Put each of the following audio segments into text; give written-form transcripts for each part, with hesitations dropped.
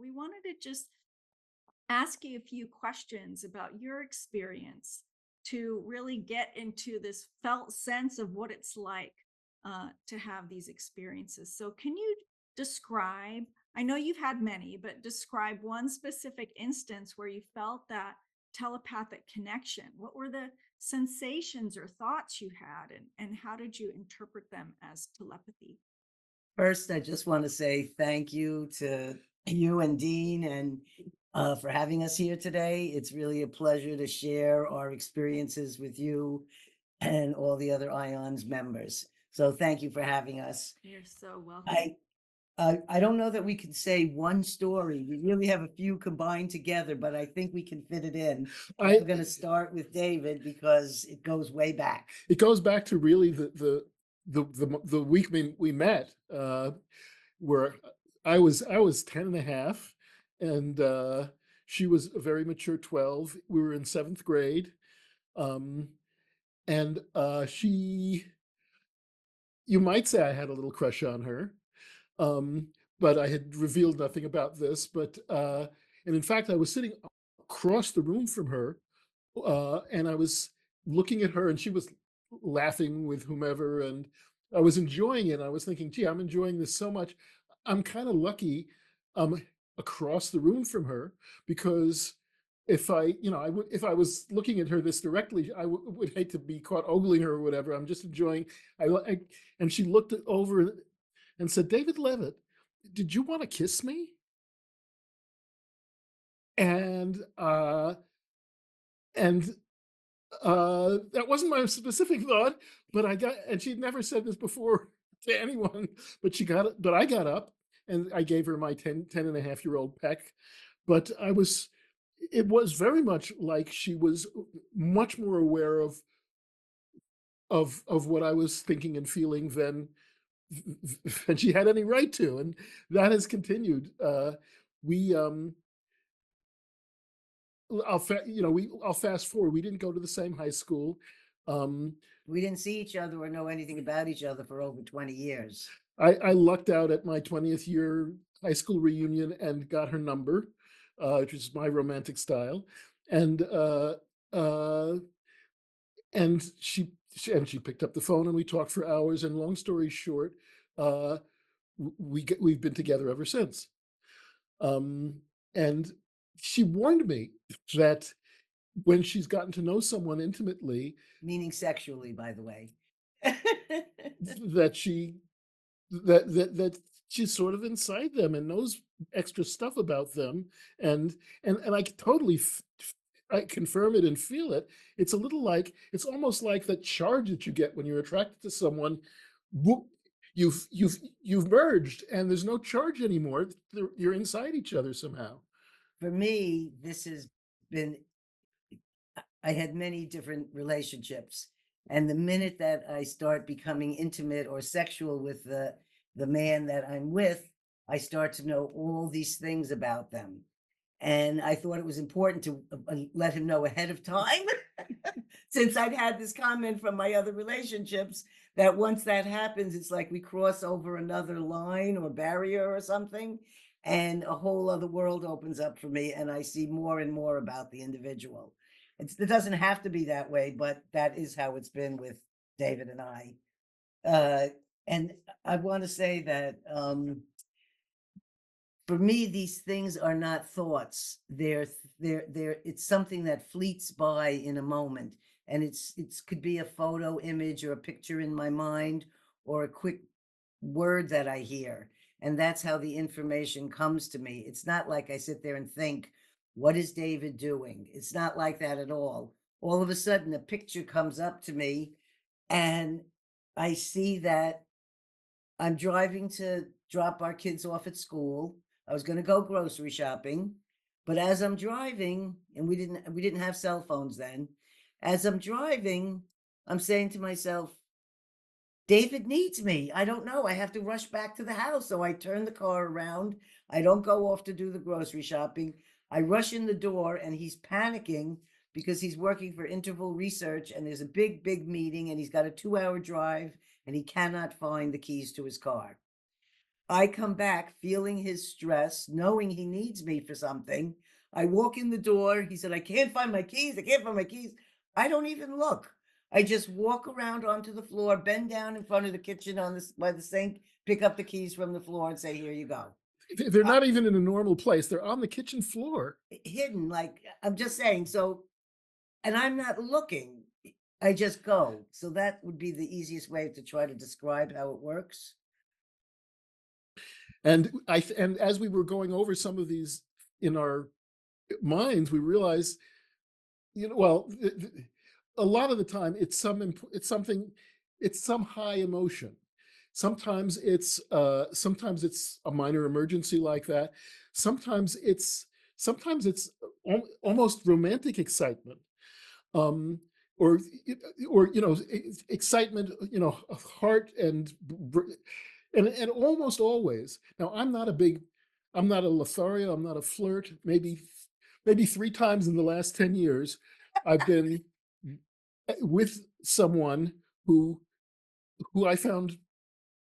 we wanted to just ask you a few questions about your experience to really get into this felt sense of what it's like to have these experiences. So, can you describe? I know you've had many, but describe one specific instance where you felt that telepathic connection. What were the sensations or thoughts you had, and how did you interpret them as telepathy? First, I just want to say thank you to you and Dean and for having us here today. It's really a pleasure to share our experiences with you and all the other IONS members. So thank you for having us. You're so welcome. I I don't know that we can say one story. We really have a few combined together, but I think we can fit it in. I'm going to start with David because it goes way back. It goes back to really the week we met, where I was 10 and a half, and she was a very mature 12. We were in seventh grade, um, and she, you might say I had a little crush on her, um, but I had revealed nothing about this. But and in fact, I was sitting across the room from her, and I was looking at her, and she was laughing with whomever, and I was enjoying it. I was thinking, gee, I'm enjoying this so much. I'm kind of lucky I'm across the room from her, because if if I was looking at her this directly, I would hate to be caught ogling her or whatever. I'm just enjoying. And she looked over and said, David Levitt, did you want to kiss me? And and that wasn't my specific thought, but and she'd never said this before to anyone, but I got up and I gave her my 10 and a half year old peck. But it was very much like she was much more aware of what I was thinking and feeling than she had any right to. And that has continued. We, I'll fast forward. We didn't go to the same high school. Um, We didn't see each other or know anything about each other for over 20 years. I lucked out at my 20th year high school reunion and got her number, which is my romantic style, and uh, uh, and she picked up the phone and we talked for hours. And long story short, uh, we've been together ever since. Um, and she warned me that when she's gotten to know someone intimately, Meaning sexually, by the way. that she that she's sort of inside them and knows extra stuff about them. And I totally I confirm it and feel it. It's almost like that charge that you get when you're attracted to someone. Whoop, you've merged and there's no charge anymore. You're inside each other somehow. For me, this has been, I had many different relationships. And the minute that I start becoming intimate or sexual with the man that I'm with, I start to know all these things about them. And I thought it was important to let him know ahead of time, since I'd had this comment from my other relationships that once that happens, it's like we cross over another line or barrier or something, and a whole other world opens up for me, and I see more and more about the individual. It doesn't have to be that way, but that is how it's been with David and I. Uh, and I want to say that for me, these things are not thoughts. It's something that fleets by in a moment. And it could be a photo image or a picture in my mind or a quick word that I hear. And that's how the information comes to me. It's not like I sit there and think, what is David doing? It's not like that at all. All of a sudden, a picture comes up to me and I see that I'm driving to drop our kids off at school. I was going to go grocery shopping, but as I'm driving, and we didn't have cell phones then, as I'm driving, I'm saying to myself, David needs me. I don't know. I have to rush back to the house. So I turn the car around. I don't go off to do the grocery shopping. I rush in the door and he's panicking because he's working for Interval Research and there's a big, big meeting and he's got a 2-hour drive and he cannot find the keys to his car. I come back feeling his stress, knowing he needs me for something. I walk in the door. He said, I can't find my keys. I can't find my keys. I don't even look. I just walk around onto the floor, bend down in front of the kitchen on this by the sink, pick up the keys from the floor and say, here you go. They're not even in a normal place. They're on the kitchen floor. Hidden, like I'm just saying. So, and I'm not looking. I just go. So that would be the easiest way to try to describe how it works. And and as we were going over some of these in our minds, we realized, well, a lot of the time it's something, it's some high emotion. Sometimes it's a minor emergency like that. Sometimes it's almost romantic excitement, or excitement, heart and almost always. Now, I'm not a Lothario, I'm not a flirt. Maybe 3 times in the last 10 years, I've been with someone who I found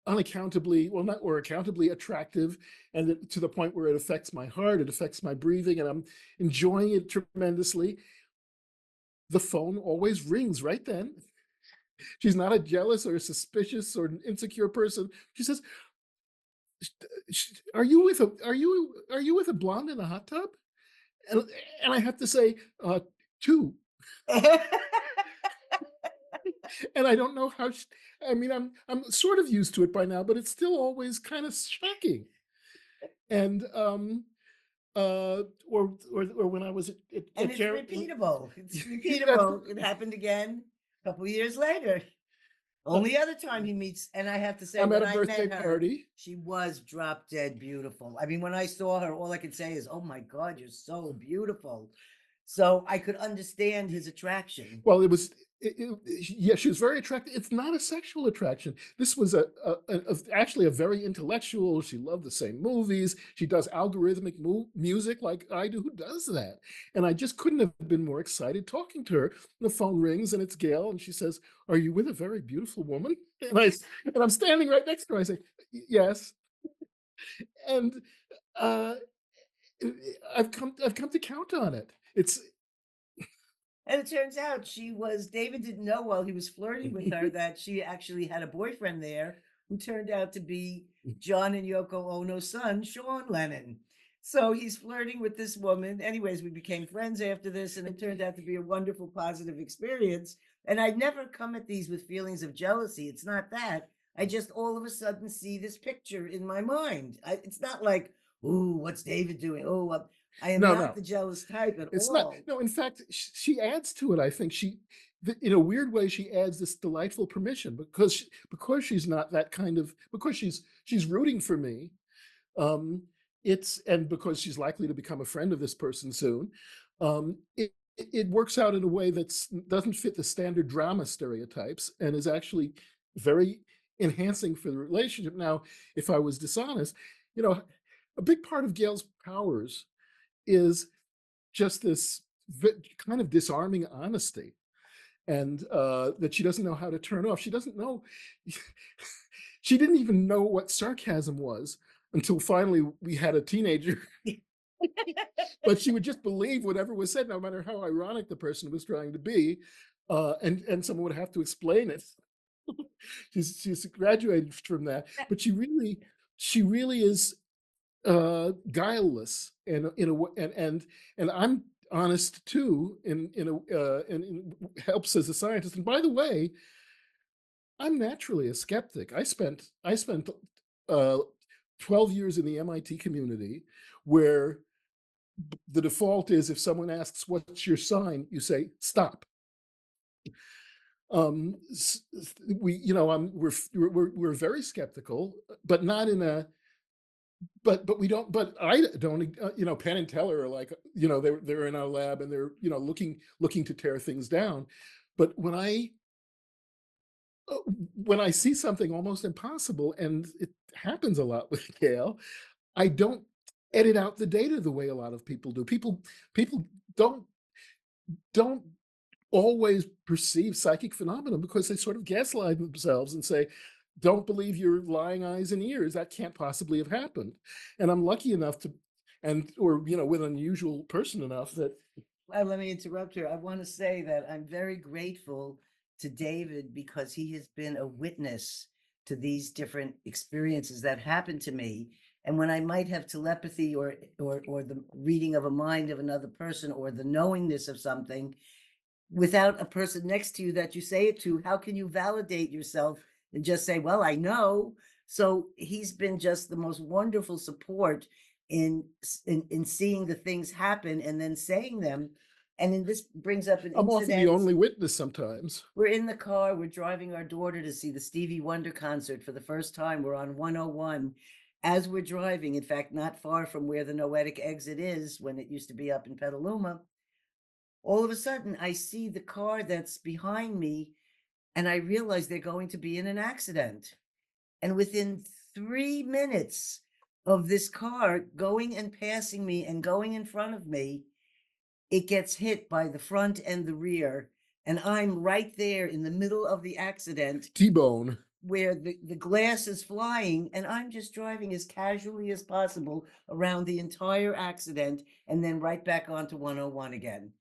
unaccountably, well, not or accountably attractive, and to the point where it affects my heart, it affects my breathing, and I'm enjoying it tremendously. The phone always rings right then. She's not a jealous or suspicious or an insecure person. She says, "Are you with a blonde in a hot tub?" And I have to say, two. And I don't know how. I mean, I'm sort of used to it by now, but it's still always kind of shocking. And or when I was at And it's Jerry, repeatable. It's repeatable. It happened again a couple of years later. Only other time he meets, and I have to say, I'm at when a I birthday met her, party. she was drop dead beautiful. I mean, when I saw her, all I could say is, "Oh my God, you're so beautiful." So I could understand his attraction. Well, it was, yeah, she was very attractive. It's not a sexual attraction. This was actually a very intellectual. She loved the same movies. She does algorithmic music like I do. Who does that? And I just couldn't have been more excited talking to her. The phone rings and it's Gail, and she says, "Are you with a very beautiful woman?" And I'm standing right next to her. I say, "Yes." And uh, I've come to count on it. It's And it turns out David didn't know while he was flirting with her that she actually had a boyfriend there who turned out to be John and Yoko Ono's son, Sean Lennon. So he's flirting with this woman. Anyways, we became friends after this, and it turned out to be a wonderful, positive experience. And I'd never come at these with feelings of jealousy. It's not that. I just all of a sudden see this picture in my mind. It's not like, ooh, what's David doing? Oh, I am no, not no. the jealous type at It's not. all. No, in fact, she adds to it. I think in a weird way, she adds this delightful permission because she's not that kind of, because she's rooting for me. And because she's likely to become a friend of this person soon. It works out in a way that doesn't fit the standard drama stereotypes and is actually very enhancing for the relationship. Now, if I was dishonest, a big part of Gail's powers is just this kind of disarming honesty, and that she doesn't know how to turn off. She doesn't know. She didn't even know what sarcasm was until finally we had a teenager. But she would just believe whatever was said, no matter how ironic the person was trying to be, and someone would have to explain it. She's graduated from that, but she really is guileless, and in a way, and I'm honest too, and helps as a scientist. And by the way, I'm naturally a skeptic. I spent 12 years in the MIT community, where the default is if someone asks what's your sign, you say stop. We're very skeptical, but not in a but we don't, but I don't, Penn and Teller are like, they're in our lab and they're, looking to tear things down. But when I see something almost impossible, and it happens a lot with Gail, I don't edit out the data the way a lot of people do. People don't always perceive psychic phenomena because they sort of gaslight themselves and say, don't believe your lying eyes and ears. That can't possibly have happened. And I'm lucky enough to, or, with unusual person enough that Well, let me interrupt here. I want to say that I'm very grateful to David because he has been a witness to these different experiences that happened to me. And when I might have telepathy or the reading of a mind of another person or the knowingness of something, without a person next to you that you say it to, how can you validate yourself and just say, well, I know? So he's been just the most wonderful support in seeing the things happen and then saying them. And then this brings up an I'm often the incident. only witness sometimes. We're in the car, we're driving our daughter to see the Stevie Wonder concert for the first time. We're on 101. As we're driving, in fact, not far from where the Noetic exit is, when it used to be up in Petaluma, all of a sudden I see the car that's behind me and I realize they're going to be in an accident. And within 3 minutes of this car going and passing me and going in front of me, it gets hit by the front and the rear. And I'm right there in the middle of the accident T-bone. where the glass is flying, and I'm just driving as casually as possible around the entire accident and then right back onto 101 again.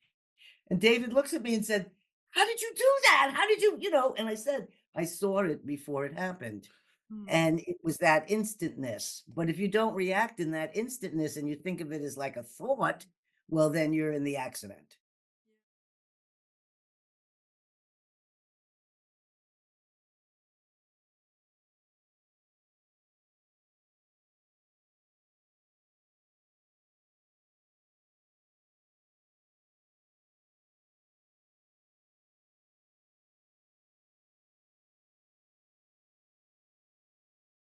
And David looks at me and said, how did you do that? How did you, And I said, I saw it before it happened. And it was that instantness. But if you don't react in that instantness and you think of it as like a thought, well, then you're in the accident.